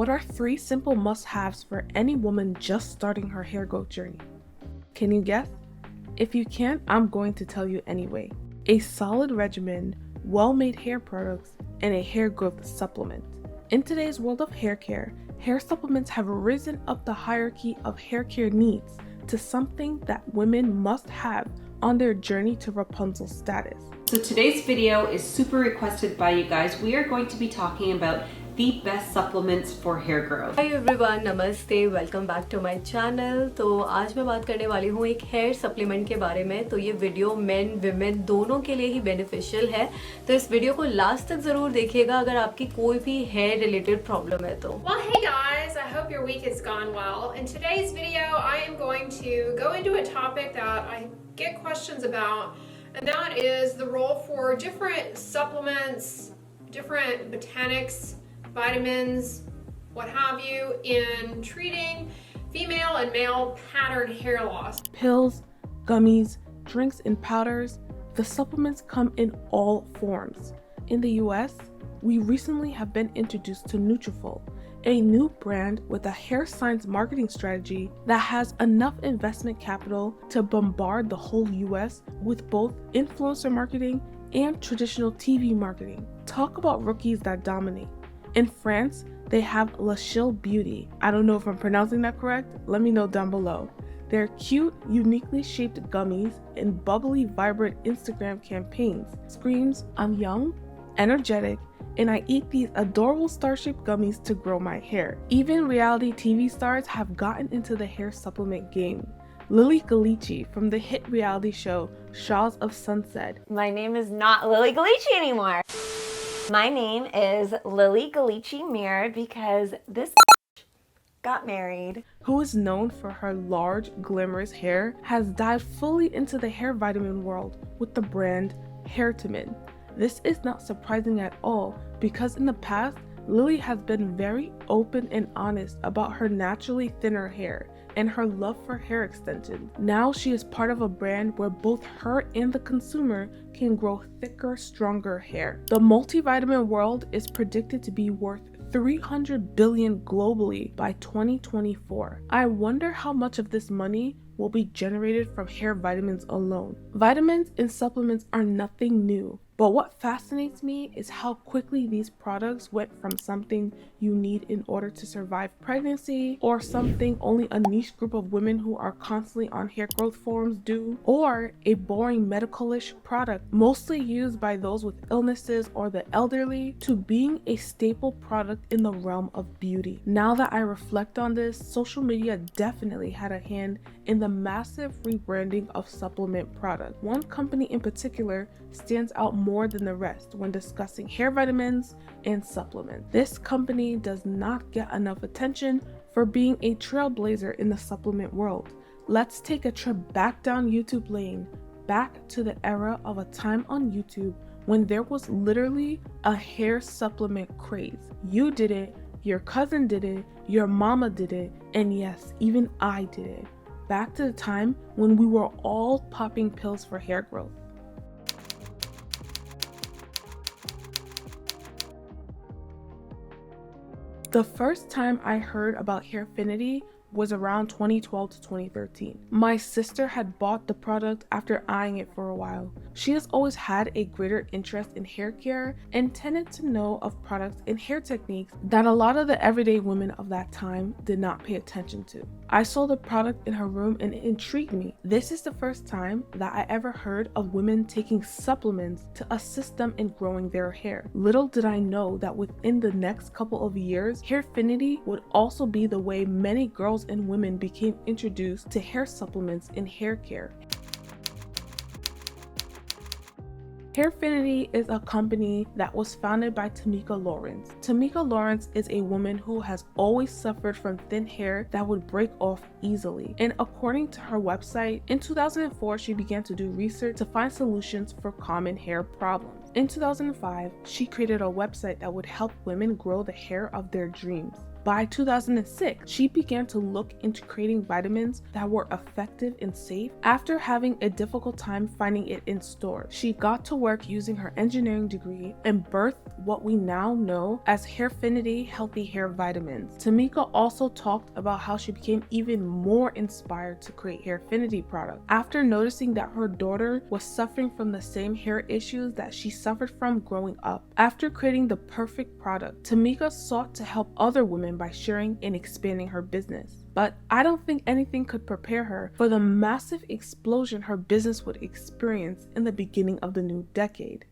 What are 3 simple must-haves for any woman just starting her hair growth journey? Can you guess? If you can't, I'm going to tell you anyway. A solid regimen, well-made hair products, and a hair growth supplement. In today's world of hair care, hair supplements have risen up the hierarchy of hair care needs to something that women must have on their journey to Rapunzel status. So today's video is super requested by you guys. We are going to be talking about the best supplements for hair growth. Hi everyone, नमस्ते, welcome back to my channel. तो आज मैं बात करने वाली हूँ एक hair supplement के बारे में। तो ये वीडियो मेन विमेन दोनों के लिए ही बेनिफिशियल है, तो इस वीडियो को लास्ट तक जरूर देखिएगा अगर आपकी कोई भी हेयर रिलेटेड प्रॉब्लम है तो। Well, hey guys, I hope your week has gone well. In today's video, I am going to go into a topic that I get questions about, and that is the role for different supplements, different botanics, vitamins, what have you, in treating female and male pattern hair loss. Pills, gummies, drinks, and powders, the supplements come in all forms. In the US, we recently have been introduced to Nutrafol, a new brand with a hair science marketing strategy that has enough investment capital to bombard the whole US with both influencer marketing and traditional TV marketing. Talk about rookies that dominate. In France, they have La Chille Beauty. I don't know if I'm pronouncing that correct. Let me know down below. Their cute, uniquely shaped gummies and bubbly, vibrant Instagram campaigns screams, I'm young, energetic, and I eat these adorable star-shaped gummies to grow my hair. Even reality TV stars have gotten into the hair supplement game. Lily Ghalichi from the hit reality show Shahs of Sunset. My name is not Lily Ghalichi anymore. My name is Lily Ghalichi Mir because this got married. Who is known for her large, glamorous hair, has dived fully into the hair vitamin world with the brand HAIRINFINITY. This is not surprising at all because in the past, Lily has been very open and honest about her naturally thinner hair and her love for hair extensions. Now she is part of a brand where both her and the consumer can grow thicker, stronger hair. The multivitamin world is predicted to be worth $300 billion globally by 2024. I wonder how much of this money will be generated from hair vitamins alone. Vitamins and supplements are nothing new, but what fascinates me is how quickly these products went from something you need in order to survive pregnancy, or something only a niche group of women who are constantly on hair growth forums do, or a boring medical-ish product mostly used by those with illnesses or the elderly, to being a staple product in the realm of beauty. Now that I reflect on this, social media definitely had a hand in the massive rebranding of supplement products. One company in particular stands out more than the rest when discussing hair vitamins and supplements. This company does not get enough attention for being a trailblazer in the supplement world. Let's take a trip back down YouTube lane, back to the era of a time on YouTube when there was literally a hair supplement craze. You did it, your cousin did it, your mama did it, and yes, even I did it. Back to the time when we were all popping pills for hair growth. The first time I heard about HAIRINFINITY was around 2012 to 2013. My sister had bought the product after eyeing it for a while. She has always had a greater interest in hair care and tended to know of products and hair techniques that a lot of the everyday women of that time did not pay attention to. I saw the product in her room and it intrigued me. This is the first time that I ever heard of women taking supplements to assist them in growing their hair. Little did I know that within the next couple of years, HAIRINFINITY would also be the way many girls and women became introduced to hair supplements and hair care. HAIRINFINITY is a company that was founded by Tamika Lawrence. Tamika Lawrence is a woman who has always suffered from thin hair that would break off easily. And according to her website, in 2004, she began to do research to find solutions for common hair problems. In 2005, she created a website that would help women grow the hair of their dreams. By 2006, she began to look into creating vitamins that were effective and safe. After having a difficult time finding it in stores, she got to work using her engineering degree and birthed what we now know as HAIRINFINITY healthy hair vitamins. Tamika also talked about how she became even more inspired to create HAIRINFINITY products after noticing that her daughter was suffering from the same hair issues that she suffered from growing up. After creating the perfect product, Tamika sought to help other women by sharing and expanding her business. But I don't think anything could prepare her for the massive explosion her business would experience in the beginning of the new decade.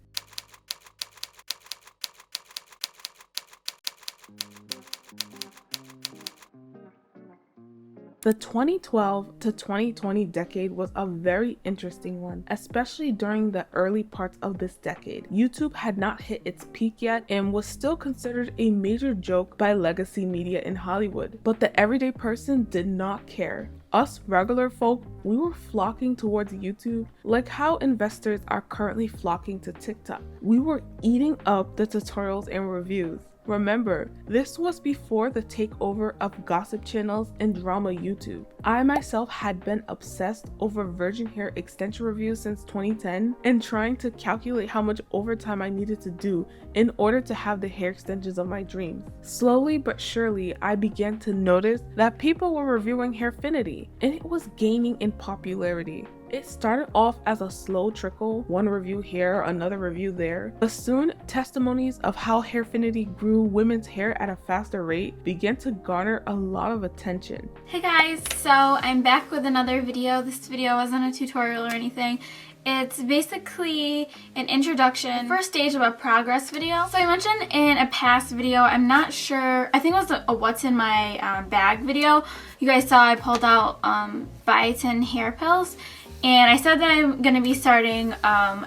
The 2012 to 2020 decade was a very interesting one, especially during the early parts of this decade. YouTube had not hit its peak yet and was still considered a major joke by legacy media in Hollywood, but the everyday person did not care. Us regular folk, we were flocking towards YouTube like how investors are currently flocking to TikTok. We were eating up the tutorials and reviews. Remember, this was before the takeover of gossip channels and drama YouTube. I myself had been obsessed over virgin hair extension reviews since 2010 and trying to calculate how much overtime I needed to do in order to have the hair extensions of my dreams. Slowly but surely, I began to notice that people were reviewing HAIRINFINITY and it was gaining in popularity. It started off as a slow trickle, one review here, another review there, but soon testimonies of how HAIRINFINITY grew women's hair at a faster rate began to garner a lot of attention. Hey guys, so I'm back with another video. This video wasn't a tutorial or anything. It's basically an introduction, first stage of a progress video. So I mentioned in a past video, I'm not sure, I think it was a what's in my bag video. You guys saw I pulled out biotin hair pills. And I said that I'm going to be starting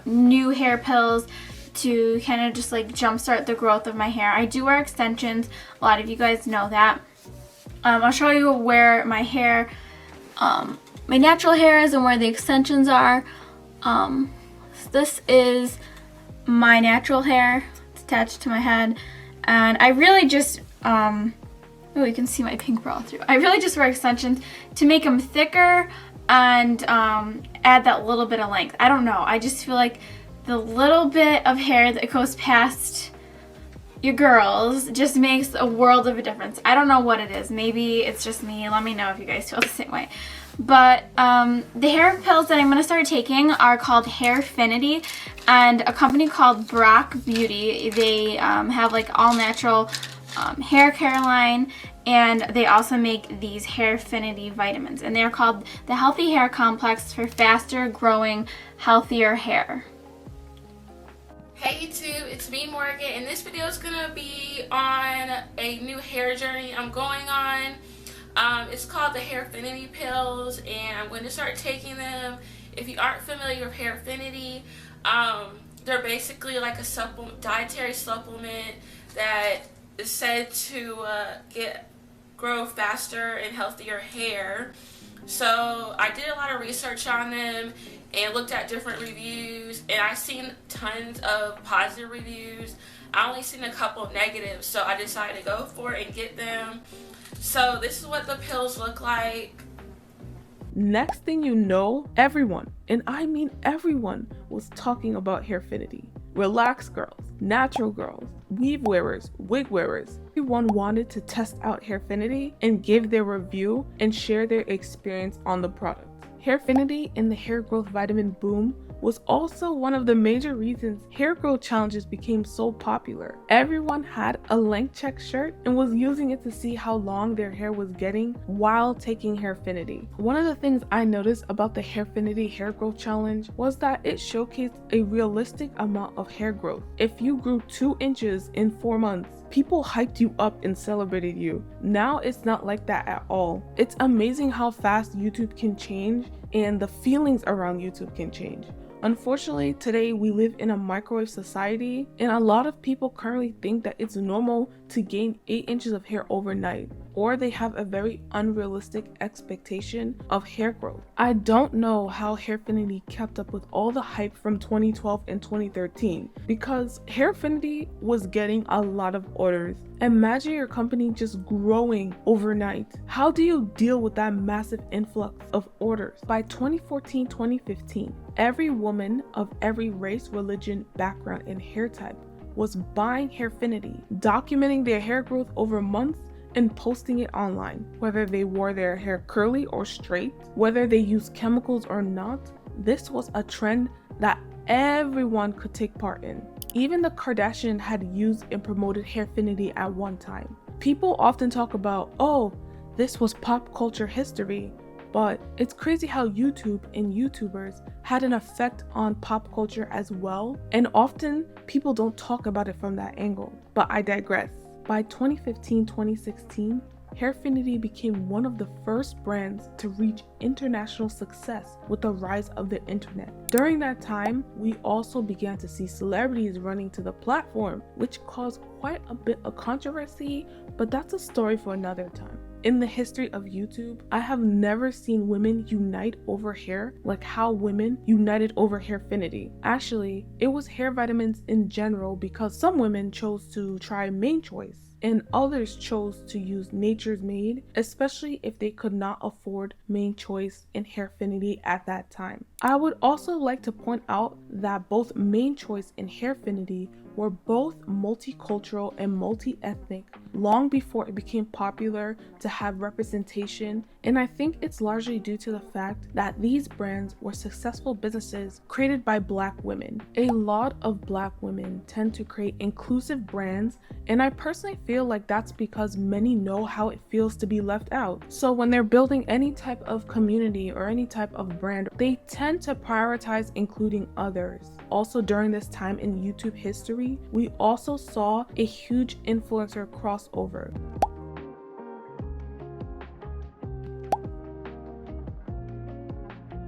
new hair pills to kind of just like jumpstart the growth of my hair. I do wear extensions. A lot of you guys know that. I'll show you where my hair, my natural hair is and where the extensions are. This is my natural hair. It's attached to my head. And I really just, oh, you can see my pink bra through. I really just wear extensions to make them thicker and add that little bit of length. I don't know, I just feel like the little bit of hair that goes past your girls just makes a world of a difference. I don't know what it is, maybe it's just me. Let me know if you guys feel the same way. But the hair pills that I'm going to start taking are called HAIRINFINITY, and a company called Brock Beauty. They have like all natural hair care line, and they also make these HAIRINFINITY vitamins, and they're called the Healthy Hair Complex for faster growing, healthier hair. Hey YouTube, it's me Morgan, and this video is gonna be on a new hair journey I'm going on. It's called the HAIRINFINITY pills, and I'm going to start taking them. If you aren't familiar with HAIRINFINITY, they're basically like a dietary supplement that is said to grow faster and healthier hair. So I did a lot of research on them and looked at different reviews, and I've seen tons of positive reviews. I only seen a couple negatives, so I decided to go for it and get them. So this is what the pills look like. Next thing you know, everyone, and I mean everyone, was talking about HAIRINFINITY. Relaxed girls, natural girls, weave wearers, wig wearers. Everyone wanted to test out HAIRINFINITY and give their review and share their experience on the product. HAIRINFINITY and the hair growth vitamin boom was also one of the major reasons hair growth challenges became so popular. Everyone had a length check shirt and was using it to see how long their hair was getting while taking HAIRINFINITY. One of the things I noticed about the HAIRINFINITY hair growth challenge was that it showcased a realistic amount of hair growth. If you grew 2 inches in 4 months, people hyped you up and celebrated you. Now it's not like that at all. It's amazing how fast YouTube can change and the feelings around YouTube can change. Unfortunately, today we live in a microwave society, and a lot of people currently think that it's normal to gain 8 inches of hair overnight. or they have a very unrealistic expectation of hair growth. I don't know how Hairfinity kept up with all the hype from 2012 and 2013 because Hairfinity was getting a lot of orders. Imagine your company just growing overnight. How do you deal with that massive influx of orders? By 2014-2015, every woman of every race, religion, background, and hair type was buying Hairfinity, documenting their hair growth over months and posting it online. Whether they wore their hair curly or straight, whether they used chemicals or not, this was a trend that everyone could take part in. Even the Kardashians had used and promoted Hairfinity at one time. People often talk about, oh, this was pop culture history, but it's crazy how YouTube and YouTubers had an effect on pop culture as well, and often people don't talk about it from that angle. But I digress. By 2015-2016, Hairfinity became one of the first brands to reach international success with the rise of the internet. During that time, we also began to see celebrities running to the platform, which caused quite a bit of controversy, but that's a story for another time. In the history of YouTube, I have never seen women unite over hair like how women united over Hairfinity. Actually, it was hair vitamins in general because some women chose to try MANECHOICE and others chose to use Nature's Made, especially if they could not afford MANECHOICE and Hairfinity at that time. I would also like to point out that both MANECHOICE and Hairfinity were both multicultural and multi-ethnic long before it became popular to have representation, and I think it's largely due to the fact that these brands were successful businesses created by Black women. A lot of Black women tend to create inclusive brands, and I personally feel like that's because many know how it feels to be left out. So when they're building any type of community or any type of brand, they tend to prioritize including others. Also, during this time in YouTube history, we also saw a huge influencer crossover.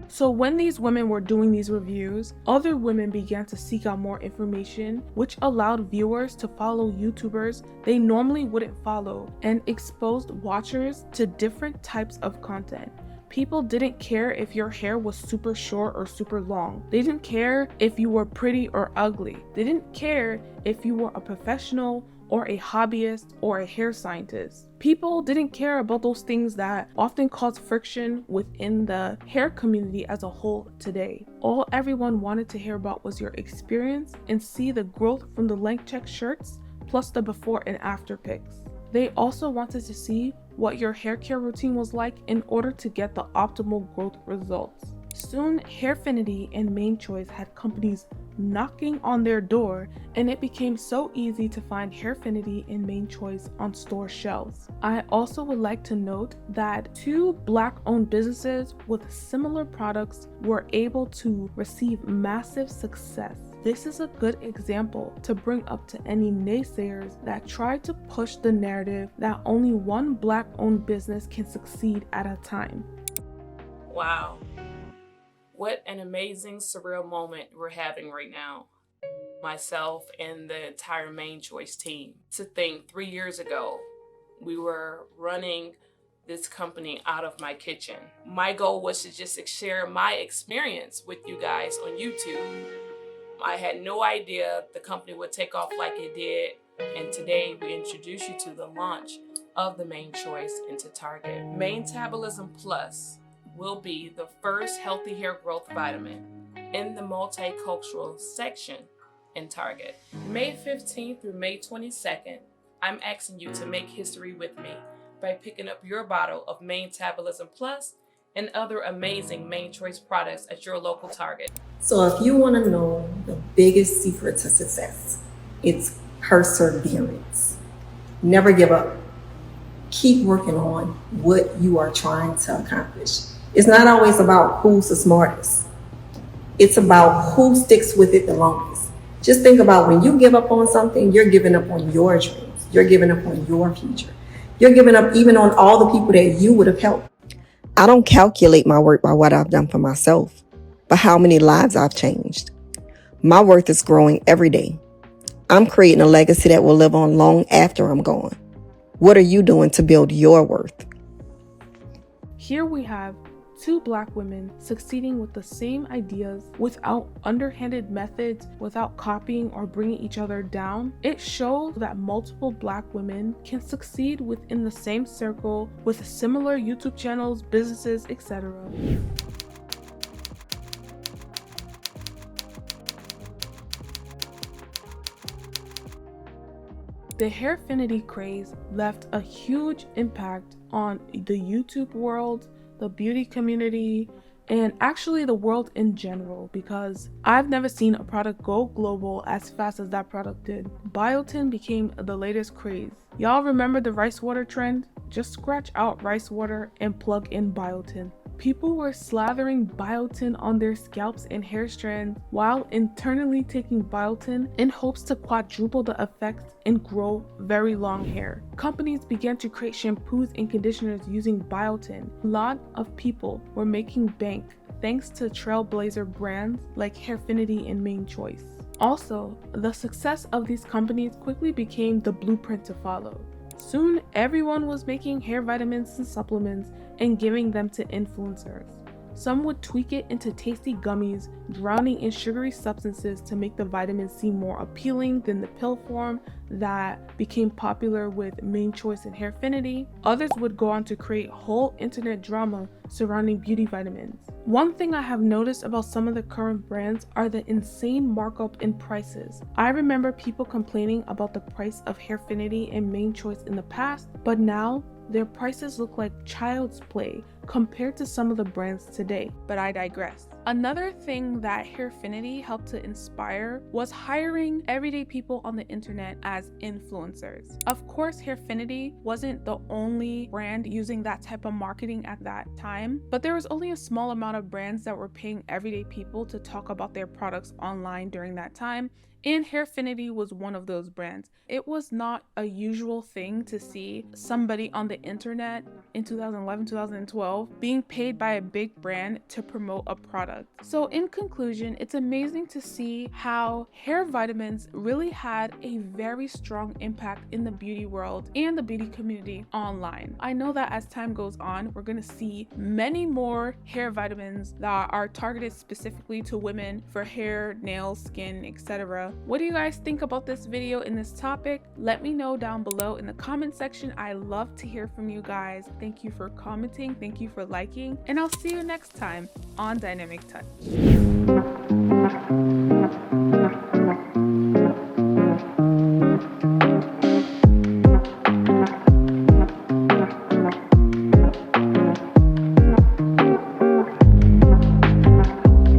So when these women were doing these reviews, other women began to seek out more information, which allowed viewers to follow YouTubers they normally wouldn't follow and exposed watchers to different types of content. People didn't care if your hair was super short or super long. They didn't care if you were pretty or ugly. They didn't care if you were a professional or a hobbyist or a hair scientist. People didn't care about those things that often cause friction within the hair community as a whole today. All everyone wanted to hear about was your experience and see the growth from the length check shirts plus the before and after pics. They also wanted to see what your hair care routine was like in order to get the optimal growth results. Soon, Hairfinity and MANECHOICE had companies knocking on their door, and it became so easy to find Hairfinity and MANECHOICE on store shelves. I also would like to note that two Black-owned businesses with similar products were able to receive massive success. This is a good example to bring up to any naysayers that try to push the narrative that only one Black-owned business can succeed at a time. Wow. What an amazing, surreal moment we're having right now. Myself and the entire MANECHOICE team. To think 3 years ago, we were running this company out of my kitchen. My goal was to just share my experience with you guys on YouTube. I had no idea the company would take off like it did, and today we introduce you to the launch of the MANECHOICE into Target. Metabolism Plus will be the first healthy hair growth vitamin in the multicultural section in Target. May 15th through May 22nd, I'm asking you to make history with me by picking up your bottle of Metabolism Plus and other amazing MANECHOICE products at your local Target. So if you want to know the biggest secret to success, it's perseverance. Never give up. Keep working on what you are trying to accomplish. It's not always about who's the smartest. It's about who sticks with it the longest. Just think about when you give up on something, you're giving up on your dreams. You're giving up on your future. You're giving up even on all the people that you would have helped. I don't calculate my worth by what I've done for myself, but how many lives I've changed. My worth is growing every day. I'm creating a legacy that will live on long after I'm gone. What are you doing to build your worth? Here we have two Black women succeeding with the same ideas without underhanded methods, without copying or bringing each other down. It shows that multiple Black women can succeed within the same circle with similar YouTube channels, businesses, etc. The Hairfinity craze left a huge impact on the YouTube world, the beauty community, and actually the world in general, because I've never seen a product go global as fast as that product did. Biotin became the latest craze. Y'all remember the rice water trend? Just scratch out rice water and plug in biotin. People were slathering biotin on their scalps and hair strands while internally taking biotin in hopes to quadruple the effects and grow very long hair. Companies began to create shampoos and conditioners using biotin. A lot of people were making bank thanks to trailblazer brands like Hairfinity and MANECHOICE. Also, the success of these companies quickly became the blueprint to follow. Soon, everyone was making hair vitamins and supplements and giving them to influencers. Some would tweak it into tasty gummies, drowning in sugary substances to make the vitamins seem more appealing than the pill form that became popular with MANECHOICE and Hairfinity. Others would go on to create whole internet drama surrounding beauty vitamins. One thing I have noticed about some of the current brands are the insane markup in prices. I remember people complaining about the price of Hairfinity and MANECHOICE in the past, but now their prices look like child's play compared to some of the brands today. But I digress. Another thing that Hairfinity helped to inspire was hiring everyday people on the internet as influencers. Of course, Hairfinity wasn't the only brand using that type of marketing at that time, but there was only a small amount of brands that were paying everyday people to talk about their products online during that time. And Hairfinity was one of those brands. It was not a usual thing to see somebody on the internet in 2011, 2012 being paid by a big brand to promote a product. So in conclusion, it's amazing to see how hair vitamins really had a very strong impact in the beauty world and the beauty community online. I know that as time goes on, we're going to see many more hair vitamins that are targeted specifically to women for hair, nails, skin, etc. What do you guys think about this video and this topic? Let me know down below in the comment section. I love to hear from you guys. Thank you for commenting. Thank you for liking. And I'll see you next time on Dynamic Touch.